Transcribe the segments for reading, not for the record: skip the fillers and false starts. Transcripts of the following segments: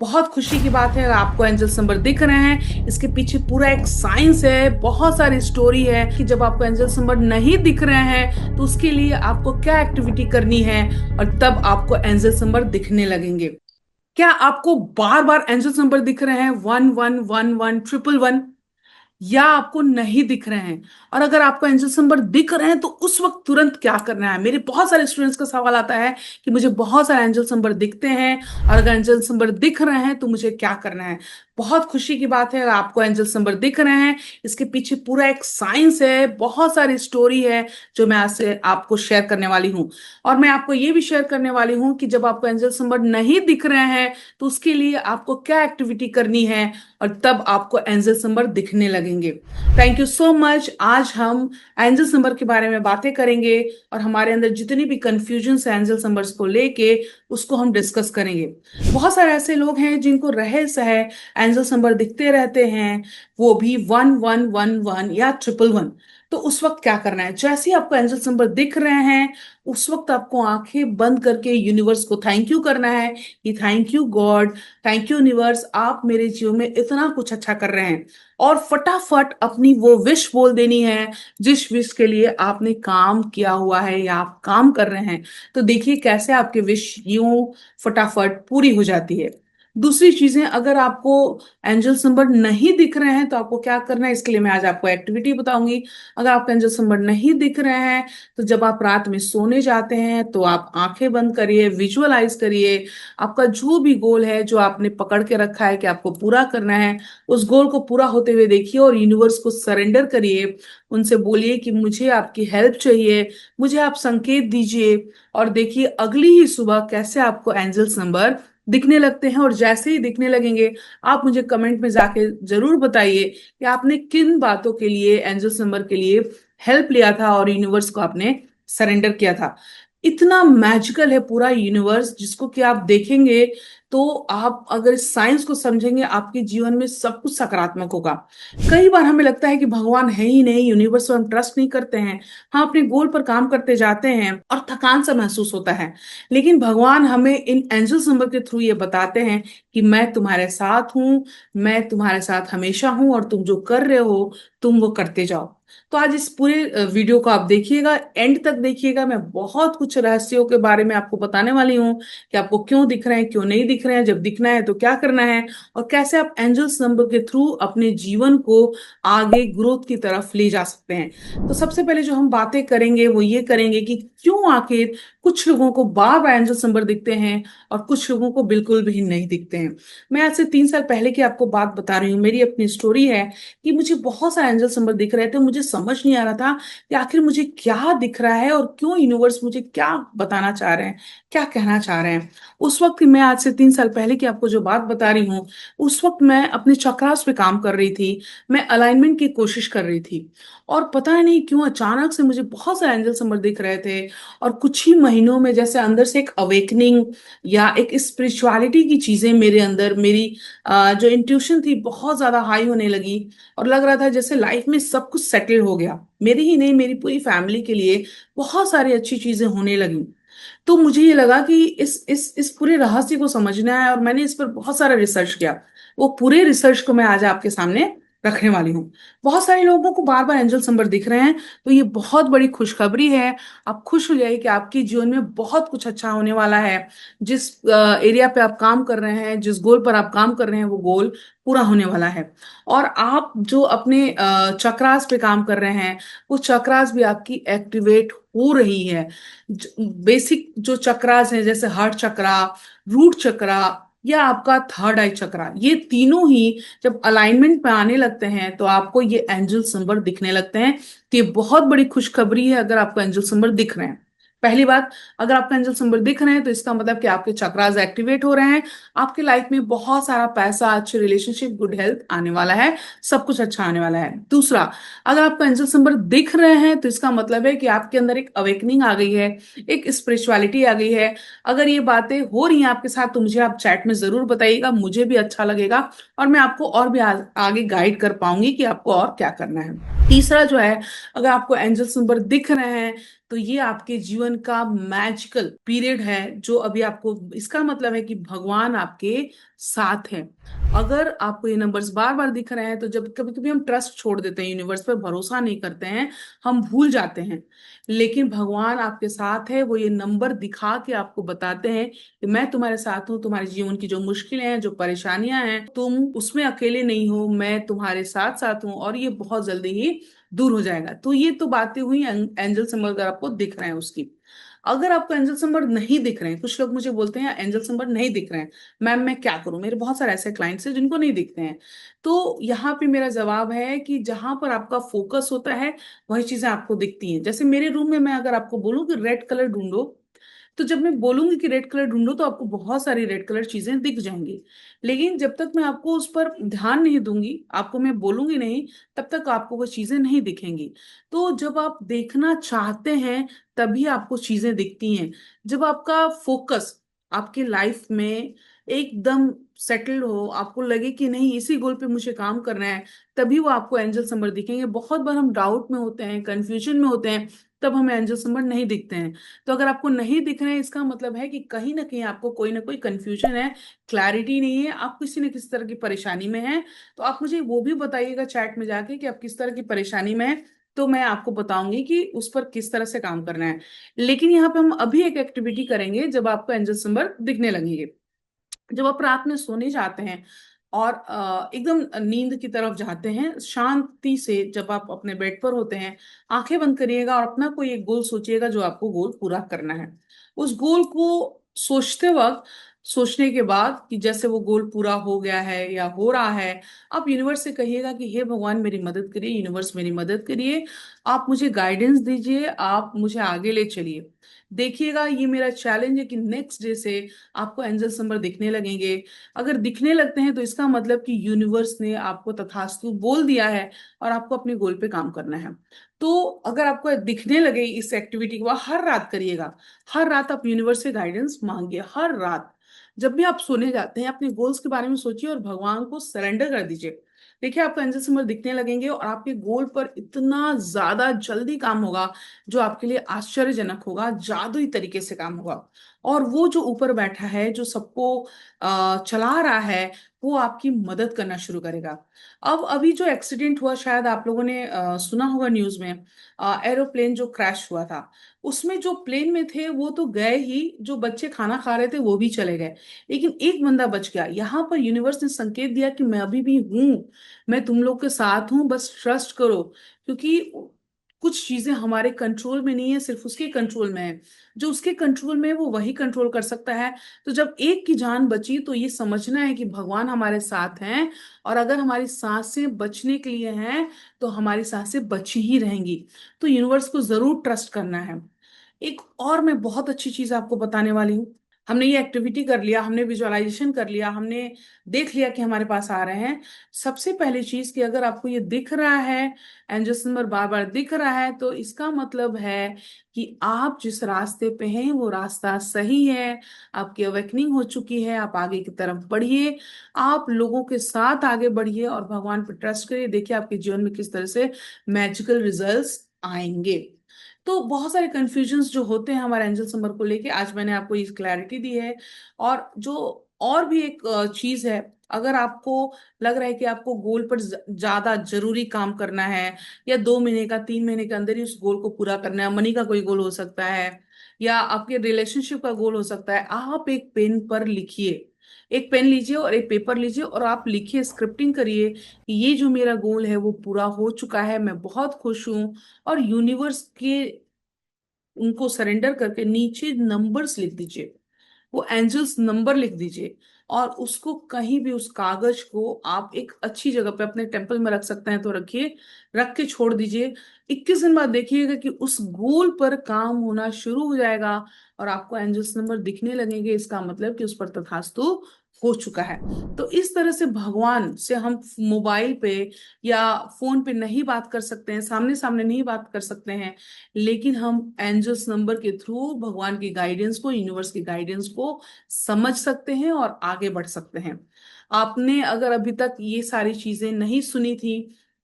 बहुत खुशी की बात है अगर आपको एंजल्स नंबर दिख रहे हैं। इसके पीछे पूरा एक साइंस है, बहुत सारी स्टोरी है कि जब आपको एंजल्स नंबर नहीं दिख रहे हैं तो उसके लिए आपको क्या एक्टिविटी करनी है और तब आपको एंजल्स नंबर दिखने लगेंगे। क्या आपको बार बार एंजल्स नंबर दिख रहे हैं 1111 111 या आपको नहीं दिख रहे हैं? और अगर आपको एंजल्स नंबर दिख रहे हैं तो उस वक्त तुरंत क्या करना है? मेरे बहुत सारे स्टूडेंट्स का सवाल आता है कि मुझे बहुत सारे एंजल्स नंबर दिखते हैं और अगर एंजल्स नंबर दिख रहे हैं तो मुझे क्या करना है। बहुत खुशी की बात है अगर आपको एंजल्स नंबर दिख रहे हैं। इसके पीछे पूरा एक साइंस है, बहुत सारी स्टोरी है जो मैं आज से आपको शेयर करने वाली हूँ। और मैं आपको ये भी शेयर करने वाली हूँ कि जब आपको एंजल्स नंबर नहीं दिख रहे हैं तो उसके लिए आपको क्या एक्टिविटी करनी है और तब आपको एंजल्स नंबर दिखने लगेंगे। Thank you so much. आज हम एंजल्स नंबर के बारे में बातें करेंगे और हमारे अंदर जितनी भी कंफ्यूजन है एंजल्स नंबर्स को लेके उसको हम डिस्कस करेंगे। बहुत सारे ऐसे लोग हैं जिनको रहस्य है, एंजल्स नंबर दिखते रहते हैं, वो भी 1111 या 111। तो उस वक्त क्या करना है? जैसे ही आपको एंजल्स नंबर दिख रहे हैं उस वक्त आपको आंखें बंद करके यूनिवर्स को थैंक यू करना है कि thank you God, thank you universe, आप मेरे जीवन में इतना कुछ अच्छा कर रहे हैं। और फटाफट अपनी वो विश बोल देनी है जिस विश के लिए आपने काम किया हुआ है या आप काम कर रहे हैं। तो देखिए कैसे आपके विश यूं फटाफट पूरी हो जाती है। दूसरी चीजें, अगर आपको एंजल्स नंबर नहीं दिख रहे हैं तो आपको क्या करना है, इसके लिए मैं आज आपको एक्टिविटी बताऊंगी। अगर आपको एंजल्स नंबर नहीं दिख रहे हैं तो जब आप रात में सोने जाते हैं तो आप आंखें बंद करिए, विजुअलाइज करिए आपका जो भी गोल है जो आपने पकड़ के रखा है कि आपको पूरा करना है, उस गोल को पूरा होते हुए देखिए और यूनिवर्स को सरेंडर करिए। उनसे बोलिए कि मुझे आपकी हेल्प चाहिए, मुझे आप संकेत दीजिए। और देखिए अगली ही सुबह कैसे आपको एंजल्स नंबर दिखने लगते हैं। और जैसे ही दिखने लगेंगे आप मुझे कमेंट में जाके जरूर बताइए कि आपने किन बातों के लिए एंजल्स नंबर के लिए हेल्प लिया था और यूनिवर्स को आपने सरेंडर किया था। इतना मैजिकल है पूरा यूनिवर्स जिसको कि आप देखेंगे तो आप अगर इस साइंस को समझेंगे आपके जीवन में सब कुछ सकारात्मक होगा। कई बार हमें लगता है कि भगवान है ही नहीं, यूनिवर्स पर हम ट्रस्ट नहीं करते हैं, हम अपने गोल पर काम करते जाते हैं और थकान सा महसूस होता है। लेकिन भगवान हमें इन एंजल्स नंबर के थ्रू ये बताते हैं कि मैं तुम्हारे साथ हूँ, मैं तुम्हारे साथ हमेशा हूँ और तुम जो कर रहे हो तुम वो करते जाओ। तो आज इस पूरे वीडियो को आप देखिएगा, एंड तक देखिएगा। मैं बहुत कुछ रहस्यों के बारे में आपको बताने वाली हूँ कि आपको क्यों दिख रहे हैं, क्यों नहीं दिख रहे हैं, जब दिखना है तो क्या करना है और कैसे आप एंजल्स नंबर के थ्रू अपने जीवन को आगे ग्रोथ की तरफ ले जा सकते हैं। तो सबसे पहले जो हम बातें करेंगे वो ये करेंगे कि क्यों आखिर कुछ लोगों को बार बार एंजल्स नंबर दिखते हैं और कुछ लोगों को बिल्कुल भी नहीं दिखते हैं। मैं आज से 3 साल पहले की आपको बात बता रही हूँ, मेरी अपनी स्टोरी है कि मुझे बहुत सारे एंजल्स नंबर दिख रहे थे। मुझे समझ नहीं आ रहा था कि आखिर मुझे क्या दिख रहा है और क्यों यूनिवर्स मुझे क्या बताना चाह रहे हैं, क्या कहना चाह रहे हैं। उस वक्त मैं आज से 3 साल पहले की आपको जो बात बता रही हूँ, उस वक्त मैं अपने चक्रास पे काम कर रही थी, मैं अलाइनमेंट की कोशिश कर रही थी। और पता नहीं क्यों अचानक से मुझे बहुत सारे एंजल्स नंबर दिख रहे थे। और कुछ ही महीनों में जैसे अंदर से एक अवेकनिंग या एक स्पिरिचुअलिटी की चीजें मेरे अंदर, मेरी जो इंट्यूशन थी बहुत ज्यादा हाई होने लगी। और लग रहा था जैसे लाइफ में सब कुछ सेटल हो गया, मेरी ही नहीं मेरी पूरी फैमिली के लिए बहुत सारी अच्छी चीजें होने लगी। तो मुझे ये लगा कि इस पूरे रहस्य को समझना है और मैंने इस पर बहुत सारा रिसर्च किया। वो पूरे रिसर्च को मैं आज आपके सामने रखने वाली हूँ। बहुत सारे लोगों को बार बार एंजल नंबर दिख रहे हैं तो ये बहुत बड़ी खुशखबरी है। आप खुश हो जाइए कि आपके जीवन में बहुत कुछ अच्छा होने वाला है। जिस एरिया पे आप काम कर रहे हैं, जिस गोल पर आप काम कर रहे हैं, वो गोल पूरा होने वाला है। और आप जो अपने चक्रास पे काम कर रहे हैं वो चक्रास भी आपकी एक्टिवेट हो रही है। बेसिक जो चक्रास हैं जैसे हार्ट चक्रा, रूट चक्रा या आपका थर्ड आई चक्रा, ये तीनों ही जब अलाइनमेंट में आने लगते हैं तो आपको ये एंजल्स नंबर दिखने लगते हैं। तो ये बहुत बड़ी खुशखबरी है अगर आपको एंजल्स नंबर दिख रहे हैं। पहली बात, अगर आपको एंजल्स नंबर दिख रहे हैं तो इसका मतलब कि आपके चक्रास एक्टिवेट हो रहे हैं, आपके लाइफ में बहुत सारा पैसा, अच्छे रिलेशनशिप, गुड हेल्थ आने वाला है, सब कुछ अच्छा आने वाला है। दूसरा, अगर आपको एंजल्स नंबर दिख रहे हैं तो इसका मतलब है कि आपके अंदर एक अवेकनिंग आ गई है, एक स्पिरिचुअलिटी आ गई है। अगर ये बातें हो रही हैं आपके साथ तो मुझे आप चैट में जरूर बताइएगा, मुझे भी अच्छा लगेगा और मैं आपको और भी आगे गाइड कर पाऊंगी कि आपको और क्या करना है। तीसरा जो है, अगर आपको एंजल्स नंबर दिख रहे हैं तो ये आपके जीवन का मैजिकल पीरियड है जो अभी आपको, इसका मतलब है कि भगवान आपके साथ है। अगर आपको ये नंबर्स बार बार दिख रहे हैं तो जब कभी कभी हम ट्रस्ट छोड़ देते हैं, यूनिवर्स पर भरोसा नहीं करते हैं, हम भूल जाते हैं। लेकिन भगवान आपके साथ है, वो ये नंबर दिखा के आपको बताते हैं कि मैं तुम्हारे साथ हूँ। तुम्हारे जीवन की जो मुश्किलें हैं, जो परेशानियां हैं, तुम उसमें अकेले नहीं हो, मैं तुम्हारे साथ साथ हूँ और ये बहुत जल्दी ही दूर हो जाएगा। तो ये तो बातें हुई एंजल सिंबल अगर आपको दिख रहे हैं उसकी। अगर आपको एंजल सिंबल नहीं दिख रहे हैं, कुछ लोग मुझे बोलते हैं एंजल सिंबल नहीं दिख रहे हैं, मैम मैं क्या करूं, मेरे बहुत सारे ऐसे क्लाइंट्स हैं जिनको नहीं दिखते हैं। तो यहाँ पे मेरा जवाब है कि जहां पर आपका फोकस होता है वही चीजें आपको दिखती हैं। जैसे मेरे रूम में मैं अगर आपको बोलूं कि रेड कलर ढूंढो, तो जब मैं बोलूंगी कि रेड कलर ढूंढो तो आपको बहुत सारी रेड कलर चीजें दिख जाएंगी। लेकिन जब तक मैं आपको उस पर ध्यान नहीं दूंगी, आपको मैं बोलूंगी नहीं, तब तक आपको वो चीजें नहीं दिखेंगी। तो जब आप देखना चाहते हैं तभी आपको चीजें दिखती हैं। जब आपका फोकस आपकी लाइफ में एकदम सेटल्ड हो, आपको लगे कि नहीं इसी गोल पे मुझे काम करना है, तभी वो आपको एंजल नंबर दिखेंगे। बहुत बार हम डाउट में होते हैं, कंफ्यूजन में होते हैं, तब हमें एंजल नंबर नहीं दिखते हैं। तो अगर आपको नहीं दिख रहे हैं, इसका मतलब है कि कहीं ना कहीं आपको कोई ना कोई कंफ्यूजन है, क्लैरिटी नहीं है, आप किसी न किसी तरह की परेशानी में हैं। तो आप मुझे वो भी बताइएगा चैट में जाके कि आप किस तरह की परेशानी में हैं, तो मैं आपको बताऊंगी कि उस पर किस तरह से काम करना है। लेकिन यहाँ पे हम अभी एक एक्टिविटी करेंगे जब आपको एंजल नंबर दिखने लगेंगे। जब आप रात में सोने जाते हैं और एकदम नींद की तरफ जाते हैं, शांति से जब आप अपने बेड पर होते हैं, आंखें बंद करिएगा और अपना कोई एक गोल सोचिएगा जो आपको गोल पूरा करना है। उस गोल को सोचते वक्त, सोचने के बाद कि जैसे वो गोल पूरा हो गया है या हो रहा है, आप यूनिवर्स से कहिएगा कि हे भगवान मेरी मदद करिए, यूनिवर्स मेरी मदद करिए, आप मुझे गाइडेंस दीजिए, आप मुझे आगे ले चलिए। देखिएगा ये मेरा चैलेंज है कि नेक्स्ट डे से आपको एंजल नंबर दिखने लगेंगे। अगर दिखने लगते हैं तो इसका मतलब कि यूनिवर्स ने आपको तथास्तु बोल दिया है और आपको अपने गोल पे काम करना है। तो अगर आपको दिखने लगे, इस एक्टिविटी को हर रात करिएगा। हर रात आप यूनिवर्स से गाइडेंस मांगिए, हर रात जब भी आप सोने जाते हैं अपने गोल्स के बारे में सोचिए और भगवान को सरेंडर कर दीजिए। देखिए आपको एंजल सिंबल दिखने लगेंगे और आपके गोल पर इतना ज्यादा जल्दी काम होगा जो आपके लिए आश्चर्यजनक होगा, जादुई तरीके से काम होगा। और वो जो ऊपर बैठा है, जो सबको चला रहा है, वो आपकी मदद करना शुरू करेगा। अब अभी जो एक्सीडेंट हुआ, शायद आप लोगों ने सुना होगा न्यूज में, एरोप्लेन जो क्रैश हुआ था, उसमें जो प्लेन में थे वो तो गए ही, जो बच्चे खाना खा रहे थे वो भी चले गए, लेकिन एक बंदा बच गया। यहाँ पर यूनिवर्स ने संकेत दिया कि मैं अभी भी हूँ, मैं तुम लोग के साथ हूँ, बस ट्रस्ट करो। क्योंकि कुछ चीजें हमारे कंट्रोल में नहीं है, सिर्फ उसके कंट्रोल में है। जो उसके कंट्रोल में है वो वही कंट्रोल कर सकता है। तो जब एक की जान बची तो ये समझना है कि भगवान हमारे साथ हैं, और अगर हमारी सांसें बचने के लिए हैं तो हमारी सांसें बची ही रहेंगी। तो यूनिवर्स को जरूर ट्रस्ट करना है। एक और मैं बहुत अच्छी चीज आपको बताने वाली हूँ। हमने ये एक्टिविटी कर लिया, हमने विजुअलाइजेशन कर लिया, हमने देख लिया कि हमारे पास आ रहे हैं। सबसे पहली चीज कि अगर आपको ये दिख रहा है, एंजल्स नंबर बार बार दिख रहा है, तो इसका मतलब है कि आप जिस रास्ते पे हैं वो रास्ता सही है। आपकी अवेकनिंग हो चुकी है, आप आगे की तरफ बढ़िए, आप लोगों के साथ आगे बढ़िए और भगवान पर ट्रस्ट करिए। देखिए आपके जीवन में किस तरह से मैजिकल रिजल्ट्स आएंगे। तो बहुत सारे कंफ्यूजन्स जो होते हैं हमारे एंजल नंबर को लेके, आज मैंने आपको इस क्लैरिटी दी है। और जो और भी एक चीज है, अगर आपको लग रहा है कि आपको गोल पर ज्यादा जरूरी काम करना है, या 2 महीने का 3 महीने के अंदर ही उस गोल को पूरा करना है, मनी का कोई गोल हो सकता है या आपके रिलेशनशिप का गोल हो सकता है, आप एक पेन पर लिखिए। एक पेन लीजिए और एक पेपर लीजिए और आप लिखिए, स्क्रिप्टिंग करिए कि ये जो मेरा गोल है वो पूरा हो चुका है, मैं बहुत खुश हूँ। और यूनिवर्स के उनको सरेंडर करके नीचे नंबर्स लिख दीजिए, वो एंजल्स नंबर लिख दीजिए। और उसको कहीं भी, उस कागज को आप एक अच्छी जगह पे अपने टेम्पल में रख सकते हैं तो रखिए, रख के छोड़ दीजिए। 21 दिन बाद देखिएगा कि उस गोल पर काम होना शुरू हो जाएगा और आपको एंजल्स नंबर दिखने लगेंगे। इसका मतलब कि उस पर तथास्तु हो चुका है। तो इस तरह से भगवान से हम मोबाइल पे या फोन पे नहीं बात कर सकते हैं, सामने सामने नहीं बात कर सकते हैं, लेकिन हम एंजल्स नंबर के थ्रू भगवान की गाइडेंस को, यूनिवर्स की गाइडेंस को समझ सकते हैं और आगे बढ़ सकते हैं। आपने अगर अभी तक ये सारी चीजें नहीं सुनी थी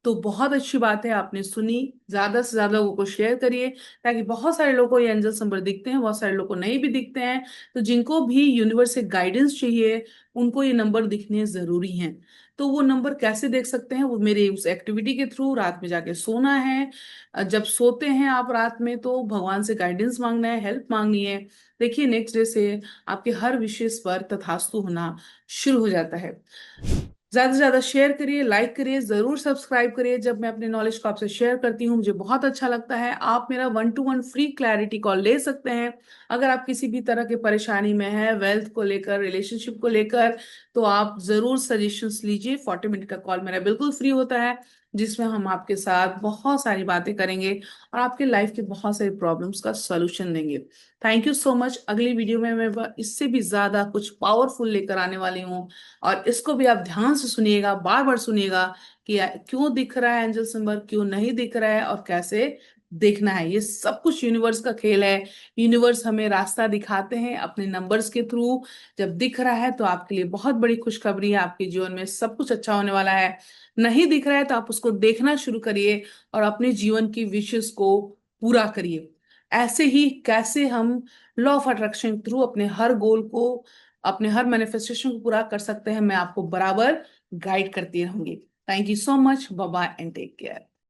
तो बहुत अच्छी बात है, आपने सुनी। ज्यादा से ज्यादा लोगों को शेयर करिए, ताकि बहुत सारे लोगों को ये एंजल्स नंबर दिखते हैं, बहुत सारे लोगों को नहीं भी दिखते हैं। तो जिनको भी यूनिवर्स से गाइडेंस चाहिए, उनको ये नंबर दिखने जरूरी हैं। तो वो नंबर कैसे देख सकते हैं? वो मेरे उस एक्टिविटी के थ्रू, रात में जाके सोना है। जब सोते हैं आप रात में, तो भगवान से गाइडेंस मांगना है, हेल्प मांगनी है। देखिए नेक्स्ट डे से आपके हर विशेष पर तथास्तु होना शुरू हो जाता है। ज्यादा से ज्यादा शेयर करिए, लाइक करिए, जरूर सब्सक्राइब करिए। जब मैं अपने नॉलेज को आपसे शेयर करती हूँ, मुझे बहुत अच्छा लगता है। आप मेरा 1-to-1 फ्री क्लैरिटी कॉल ले सकते हैं। अगर आप किसी भी तरह की परेशानी में है, वेल्थ को लेकर, रिलेशनशिप को लेकर, तो आप जरूर सजेशंस लीजिए। 40 मिनट का कॉल मेरा बिल्कुल फ्री होता है, जिसमें हम आपके साथ बहुत सारी बातें करेंगे और आपके लाइफ के बहुत सारी प्रॉब्लम्स का सोल्यूशन देंगे। Thank you so much. अगली वीडियो में मैं इससे भी ज्यादा कुछ पावरफुल लेकर आने वाली हूँ। और इसको भी आप ध्यान से सुनिएगा, बार बार सुनिएगा कि क्यों दिख रहा है एंजल सिंबल, क्यों नहीं दिख रहा है, और कैसे देखना है। ये सब कुछ यूनिवर्स का खेल है। यूनिवर्स हमें रास्ता दिखाते हैं अपने नंबर्स के थ्रू। जब दिख रहा है तो आपके लिए बहुत बड़ी खुशखबरी है, आपके जीवन में सब कुछ अच्छा होने वाला है। नहीं दिख रहा है तो आप उसको देखना शुरू करिए और अपने जीवन की विशेष को पूरा करिए। ऐसे ही कैसे हम लॉ ऑफ अट्रैक्शन के थ्रू अपने हर गोल को, अपने हर मैनिफेस्टेशन को पूरा कर सकते हैं, मैं आपको बराबर गाइड करती रहूंगी। Thank you so much. Bye bye and take care.